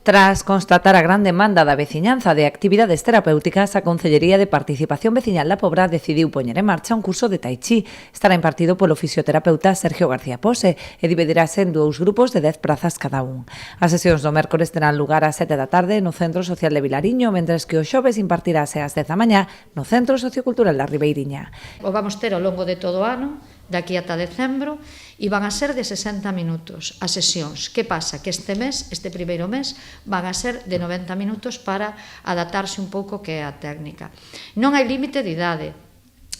Tras constatar a gran demanda da veciñanza de actividades terapéuticas, a Concellería de Participación Veciñal da Pobra decidiu poñer en marcha un curso de Tai Chi. Estará impartido polo fisioterapeuta Sergio García Pose e dividirase en 2 grupos de 10 prazas cada un. As sesións do mércores terán lugar ás 7 da tarde no Centro Social de Vilariño, mentres que o xoves impartirase ás 10 da mañá no Centro Sociocultural da Ribeiriña. O vamos ter ao longo de todo o ano, daqui ata decembro, e van a ser de 60 minutos as sesións. Que pasa? Que este primeiro mes, van a ser de 90 minutos para adaptarse un pouco que é a técnica. Non hai límite de idade.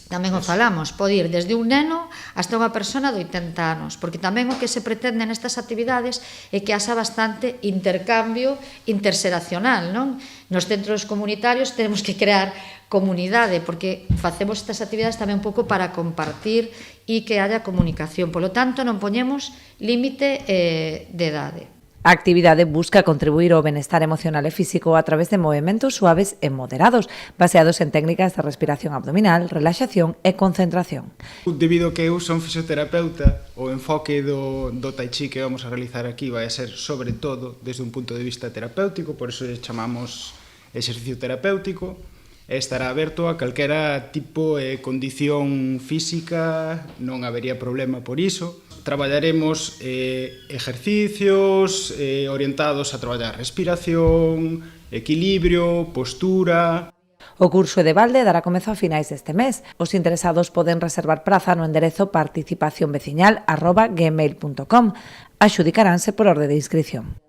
Tamén o falamos, pode ir desde un neno hasta unha persona de 80 anos, porque tamén o que se pretende nestas actividades é que haxa bastante intercambio interxeracional, non? Nos centros comunitarios temos que crear comunidade, porque facemos estas actividades tamén un pouco para compartir e que haya comunicación. Polo tanto, non poñemos límite de idade. A actividade busca contribuir ao benestar emocional e físico a través de movementos suaves e moderados, baseados en técnicas de respiración abdominal, relaxación e concentración. Debido a que eu son fisioterapeuta, o enfoque do Tai Chi que vamos a realizar aquí vai a ser sobre todo desde un punto de vista terapéutico, por iso chamamos exercicio terapéutico, e estará aberto a calquera tipo de condición física, non habería problema por iso. Traballaremos ejercicios orientados a traballar respiración, equilibrio, postura. O curso de balde dará comezo a finais deste mes. Os interesados poden reservar praza no enderezo participacionveciñal@gmail.com. Adxudicaránse por orde de inscrición.